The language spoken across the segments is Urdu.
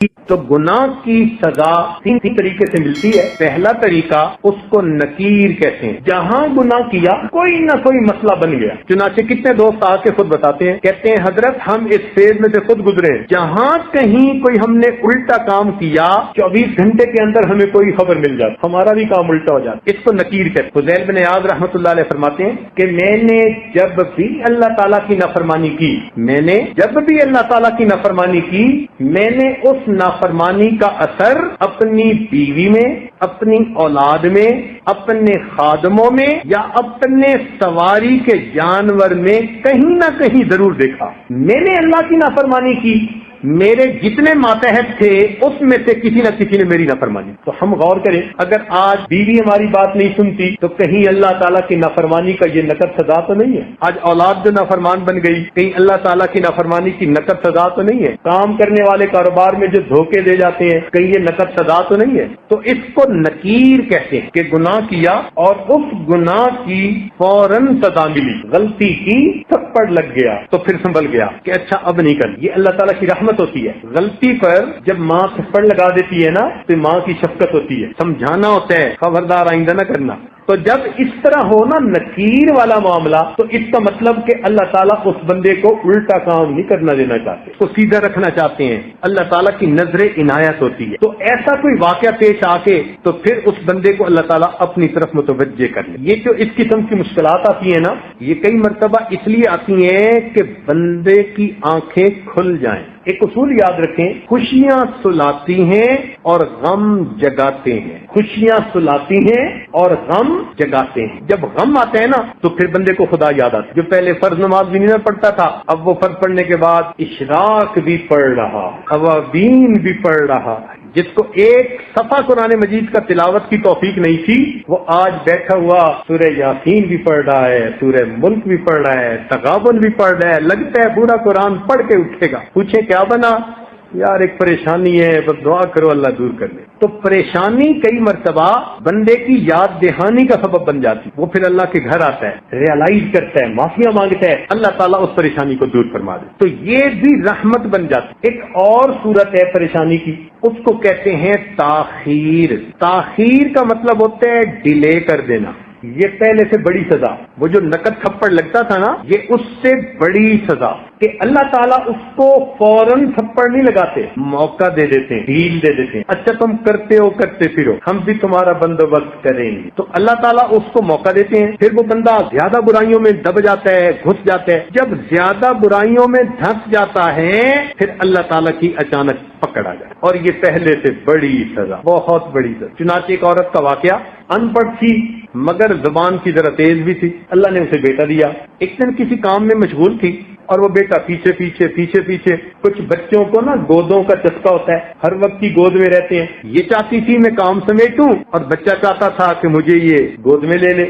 تو گناہ کی سزا تین طریقے سے ملتی ہے۔ پہلا طریقہ اس کو نکیر کہتے ہیں، جہاں گناہ کیا کوئی نہ کوئی مسئلہ بن گیا۔ چنانچہ کتنے دوست آ کے خود بتاتے ہیں، کہتے ہیں حضرت ہم اس فیز میں سے خود گزرے ہیں، جہاں کہیں کوئی ہم نے الٹا کام کیا 24 گھنٹے کے اندر ہمیں کوئی خبر مل جاتی، ہمارا بھی کام الٹا ہو جاتا، اس کو نکیر کہتے ہیں۔ فضیل بن عیاض رحمۃ اللہ علیہ فرماتے ہیں کہ میں نے جب بھی اللہ تعالیٰ کی نافرمانی کی، اللہ تعالیٰ کی نافرمانی کی، میں نے اس نافرمانی کا اثر اپنی بیوی میں، اپنی اولاد میں، اپنے خادموں میں یا اپنے سواری کے جانور میں کہیں نہ کہیں ضرور دیکھا۔ میں نے اللہ کی نافرمانی کی، میرے جتنے ماتحت تھے اس میں سے کسی نہ کسی نے میری نافرمانی۔ تو ہم غور کریں، اگر آج بیوی ہماری بات نہیں سنتی تو کہیں اللہ تعالیٰ کی نافرمانی کا یہ نقد سزا تو نہیں ہے؟ آج اولاد جو نافرمان بن گئی، کہیں اللہ تعالیٰ کی نافرمانی کی نقد سزا تو نہیں ہے؟ کام کرنے والے کاروبار میں جو دھوکے دے جاتے ہیں، کہیں یہ نقد سزا تو نہیں ہے؟ تو اس کو نکیر کہتے ہیں کہ گناہ کیا اور اس گناہ کی فوراً سزا ملی، غلطی کی تھپڑ لگ گیا تو پھر سنبھل گیا کہ اچھا اب نہیں کرنا۔ یہ اللہ تعالیٰ کی رحمت ہوتی ہے۔ غلطی پر جب ماں تھپڑ لگا دیتی ہے نا تو ماں کی شفقت ہوتی ہے، سمجھانا ہوتا ہے خبردار آئندہ نہ کرنا۔ تو جب اس طرح ہو نا نکیر والا معاملہ، تو اس کا مطلب کہ اللہ تعالیٰ اس بندے کو الٹا کام نہیں کرنا دینا چاہتے، اس کو سیدھا رکھنا چاہتے ہیں، اللہ تعالیٰ کی نظر عنایت ہوتی ہے۔ تو ایسا کوئی واقعہ پیش آ کے تو پھر اس بندے کو اللہ تعالیٰ اپنی طرف متوجہ کر لے۔ یہ جو اس قسم کی مشکلات آتی ہیں نا، یہ کئی مرتبہ اس لیے آتی ہیں کہ بندے کی آنکھیں کھل جائیں۔ ایک اصول یاد رکھیں، خوشیاں سلاتی ہیں اور غم جگاتے ہیں، خوشیاں سلاتی ہیں اور غم جگاتے ہیں۔ جب غم آتے ہیں نا تو پھر بندے کو خدا یاد آتا ہے۔ جو پہلے فرض نماز بھی نہیں پڑھتا تھا، اب وہ فرض پڑھنے کے بعد اشراق بھی پڑھ رہا، اوابین بھی پڑھ رہا۔ جس کو ایک صفحہ قرآن مجید کا تلاوت کی توفیق نہیں تھی، وہ آج بیٹھا ہوا سورہ یاسین بھی پڑھ رہا ہے، سورہ ملک بھی پڑھ رہا ہے، تغابن بھی پڑھ رہا ہے، لگتا ہے پورا قرآن پڑھ کے اٹھے گا۔ پوچھیں کیا بنا؟ یار ایک پریشانی ہے، بس دعا کرو اللہ دور کر لے۔ تو پریشانی کئی مرتبہ بندے کی یاد دہانی کا سبب بن جاتی، وہ پھر اللہ کے گھر آتا ہے، ریئلائز کرتا ہے، معافیاں مانگتا ہے، اللہ تعالیٰ اس پریشانی کو دور فرما دے، تو یہ بھی رحمت بن جاتی۔ ایک اور صورت ہے پریشانی کی، اس کو کہتے ہیں تاخیر۔ تاخیر کا مطلب ہوتا ہے ڈیلے کر دینا۔ یہ پہلے سے بڑی سزا، وہ جو نقد تھپڑ لگتا تھا نا، یہ اس سے بڑی سزا کہ اللہ تعالیٰ اس کو فوراً تھپڑ نہیں لگاتے، موقع دے دیتے ہیں، ڈھیل دے دیتے ہیں۔ اچھا تم کرتے ہو، کرتے پھرو، ہم بھی تمہارا بندوبست کریں گے۔ تو اللہ تعالیٰ اس کو موقع دیتے ہیں، پھر وہ بندہ زیادہ برائیوں میں دب جاتا ہے، گھس جاتا ہے۔ جب زیادہ برائیوں میں دھس جاتا ہے پھر اللہ تعالیٰ کی اچانک پکڑ آ جائے، اور یہ پہلے سے بڑی سزا، بہت بڑی سزا۔ چنانچہ ایک عورت کا واقعہ، ان پڑھ تھی مگر زبان کی ذرا تیز بھی تھی، اللہ نے اسے بیٹا دیا۔ ایک دن کسی کام میں مشغول تھی اور وہ بیٹا پیچھے پیچھے پیچھے پیچھے، کچھ بچوں کو نا گودوں کا چسکا ہوتا ہے، ہر وقت کی گود میں رہتے ہیں۔ یہ چاہتی تھی میں کام سمیٹوں اور بچہ چاہتا تھا کہ مجھے یہ گود میں لے لے۔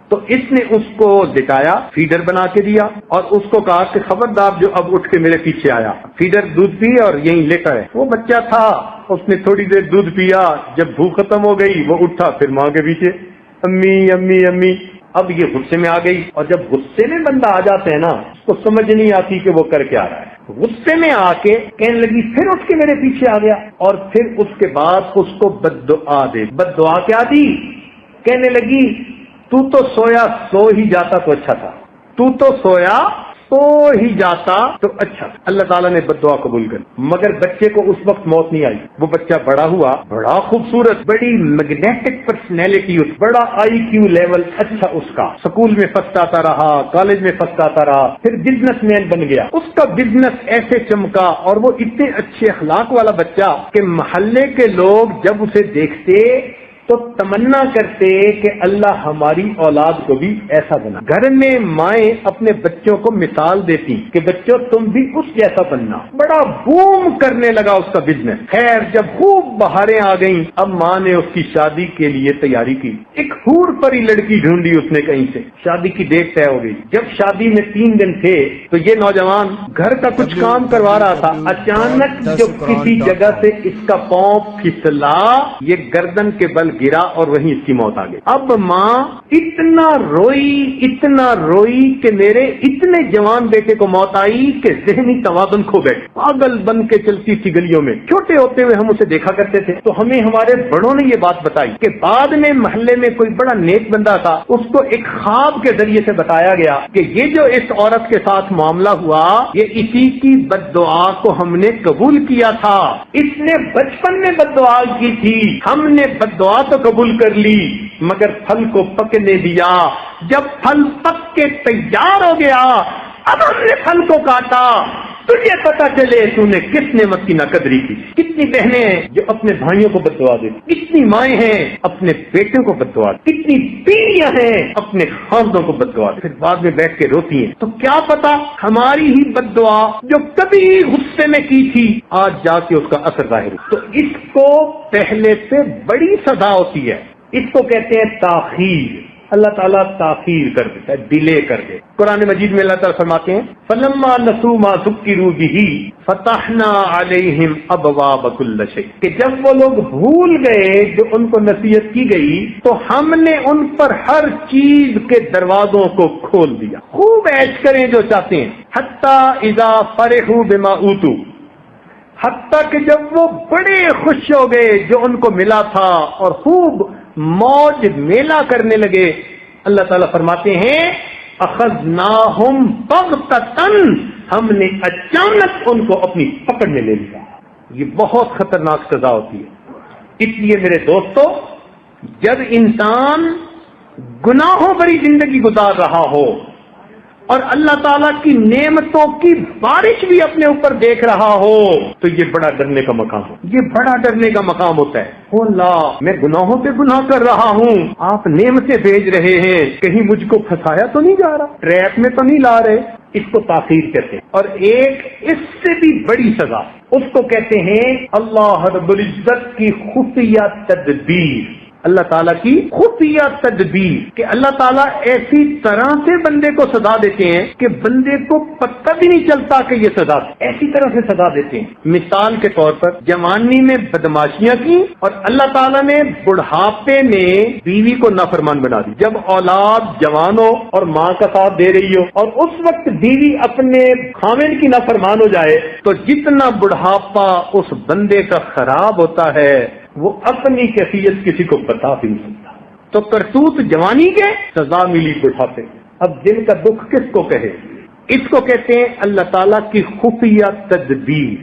تو اس نے اس کو لٹایا، فیڈر بنا کے دیا اور اس کو کہا کہ خبردار جو اب اٹھ کے میرے پیچھے آیا۔ فیڈر دودھ پی اور یہیں لیٹا ہے۔ وہ بچہ تھا، اس نے تھوڑی دیر دودھ پیا، جب بھوک ختم ہو گئی وہ اٹھا، پھر ماں کے پیچھے، امی امی امی۔ اب یہ غصے میں آ گئی، اور جب غصے میں بندہ آ جاتا ہے نا، اس کو سمجھ نہیں آتی کہ وہ کر کے آ رہا ہے۔ غصے میں آ کے کہنے لگی پھر اٹھ کے میرے پیچھے آ گیا، اور پھر اس کے بعد اس کو بد دعا دے۔ بد دعا کیا دی؟ کہنے لگی تو سویا سو ہی جاتا تو اچھا تھا، تو سویا سو ہی جاتا تو اچھا تھا۔ اللہ تعالیٰ نے بد دعا قبول کر، مگر بچے کو اس وقت موت نہیں آئی۔ وہ بچہ بڑا ہوا، بڑا خوبصورت، بڑی میگنیٹک پرسنالٹی، بڑا آئی کیو لیول اچھا اس کا، سکول میں فرسٹ آتا رہا، کالج میں فرسٹ آتا رہا، پھر بزنس مین بن گیا۔ اس کا بزنس ایسے چمکا اور وہ اتنے اچھے اخلاق والا بچہ کہ محلے کے لوگ جب اسے دیکھتے تو تمنا کرتے کہ اللہ ہماری اولاد کو بھی ایسا بنا۔ گھر میں مائیں اپنے بچوں کو مثال دیتی کہ بچوں تم بھی اس جیسا بننا۔ بڑا بوم کرنے لگا اس کا بزنس۔ خیر جب خوب بہاریں آ گئیں، اب ماں نے اس کی شادی کے لیے تیاری کی۔ ایک حور پری لڑکی ڈھونڈی اس نے کہیں سے، شادی کی ڈیٹ طے ہو گئی۔ جب شادی میں 3 دن تھے تو یہ نوجوان گھر کا کچھ کام کروا رہا تھا، اچانک جو کسی جگہ سے اس کا پاؤں پھسلا، یہ گردن کے بل گرا اور وہیں اس کی موت آ گئی۔ اب ماں اتنا روئی کہ میرے اتنے جوان بیٹے کو موت آئی کہ ذہنی توازن کھو بیٹھے، پاگل بن کے چلتی تھی گلیوں میں۔ چھوٹے ہوتے ہوئے ہم اسے دیکھا کرتے تھے تو ہمیں ہمارے بڑوں نے یہ بات بتائی کہ بعد میں محلے میں کوئی بڑا نیک بندہ تھا، اس کو ایک خواب کے ذریعے سے بتایا گیا کہ یہ جو اس عورت کے ساتھ معاملہ ہوا یہ اسی کی بد دعا کو ہم نے قبول کیا تھا، اس نے بچپن میں بد دعا کی تھی، ہم نے بد دعا تو قبول کر لی مگر پھل کو پکنے دیا، جب پھل پک کے تیار ہو گیا اب ہم نے پھل کو کاٹا، تجھے پتا چلے تو نے کس نعمت کی ناقدری کی۔ کتنی بہنیں ہیں جو اپنے بھائیوں کو بد دعا دیتی، کتنی مائیں ہیں اپنے بیٹوں کو بد دعا دیتی، کتنی بیویاں ہیں اپنے خاندوں کو بد دعا دیتی، پھر بعد میں بیٹھ کے روتی ہیں۔ تو کیا پتا ہماری ہی بد دعا جو کبھی غصے میں کی تھی آج جا کے اس کا اثر ظاہر ہو۔ تو اس کو پہلے سے بڑی سزا ہوتی ہے، اس کو کہتے ہیں تاخیر۔ اللہ تعالیٰ تاخیر کر دیتا ہے، ڈیلے کر دے۔ قرآن مجید میں اللہ تعالیٰ فرماتے ہیں فَلَمَّا نَسُوا مَا ذُكِّرُوا بِهِ فَتَحْنَا عَلَيْهِمْ أَبْوَابَ كُلِّ شَيْءٍ، کہ جب وہ لوگ بھول گئے جو ان کو نصیحت کی گئی تو ہم نے ان پر ہر چیز کے دروازوں کو کھول دیا۔ خوب عیش کریں جو چاہتے ہیں، حَتَّى إِذَا فَرِحُوا بِمَا أُوتُوا، حتیٰ کہ جب وہ بڑے خوش ہو گئے جو ان کو ملا تھا اور خوب موج میلہ کرنے لگے، اللہ تعالیٰ فرماتے ہیں اخذناہم بغتۃ، ہم نے اچانک ان کو اپنی پکڑ میں لے لیا۔ یہ بہت خطرناک سزا ہوتی ہے۔ اس لیے میرے دوستو، جب انسان گناہوں بھری زندگی گزار رہا ہو اور اللہ تعالیٰ کی نعمتوں کی بارش بھی اپنے اوپر دیکھ رہا ہو تو یہ بڑا ڈرنے کا مقام ہو، یہ بڑا ڈرنے کا مقام ہوتا ہے۔ او اللہ، میں گناہوں پہ گناہ کر رہا ہوں، آپ نعمتیں بھیج رہے ہیں، کہیں مجھ کو پھنسایا تو نہیں جا رہا، ٹریپ میں تو نہیں لا رہے۔ اس کو تاخیر کہتے ہیں۔ اور ایک اس سے بھی بڑی سزا، اس کو کہتے ہیں اللہ رب العزت کی خفیہ تدبیر، اللہ تعالیٰ کی خفیہ تدبیر، کہ اللہ تعالیٰ ایسی طرح سے بندے کو سزا دیتے ہیں کہ بندے کو پتہ بھی نہیں چلتا کہ یہ سزا، ایسی طرح سے سزا دیتے ہیں۔ مثال کے طور پر جوانی میں بدماشیاں کی اور اللہ تعالیٰ نے بڑھاپے میں بیوی کو نافرمان بنا دی۔ جب اولاد جوان ہو اور ماں کا ساتھ دے رہی ہو اور اس وقت بیوی اپنے خاوند کی نافرمان ہو جائے تو جتنا بڑھاپا اس بندے کا خراب ہوتا ہے وہ اپنی کیفیت کسی کو بتا بھی نہیں سکتا۔ تو کرتوت جوانی کے، سزا ملی بڑھاپے۔ اب دل کا دکھ کس کو کہے؟ اس کو کہتے ہیں اللہ تعالیٰ کی خفیہ تدبیر۔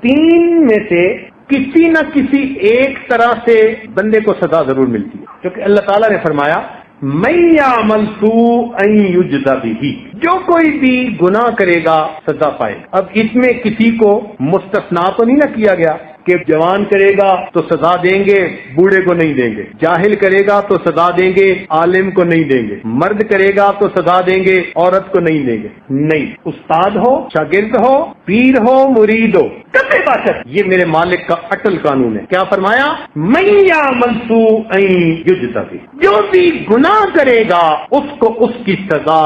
تین میں سے کسی نہ کسی ایک طرح سے بندے کو سزا ضرور ملتی ہے، کیونکہ اللہ تعالیٰ نے فرمایا مَن يَعْمَلْ سُوءًا يُجْزَ بِهِ، جو کوئی بھی گناہ کرے گا سزا پائے گا۔ اب اس میں کسی کو مستثنا تو نہیں نہ کیا گیا کہ جوان کرے گا تو سزا دیں گے، بوڑھے کو نہیں دیں گے، جاہل کرے گا تو سزا دیں گے، عالم کو نہیں دیں گے، مرد کرے گا تو سزا دیں گے، عورت کو نہیں دیں گے۔ نہیں، استاد ہو، شاگرد ہو، پیر ہو، مرید ہو، کبھی باشد، یہ میرے مالک کا اٹل قانون ہے۔ کیا فرمایا؟ مَن يَعْمَلْ سُوءًا يُجْزَ بِهِ، جو بھی گناہ کرے گا اس کو اس کی سزا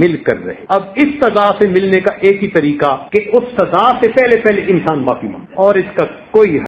مل کر رہے۔ اب اس سزا سے ملنے کا ایک ہی طریقہ کہ اس سزا سے پہلے انسان معافی مانگے، اور اس کا کوئی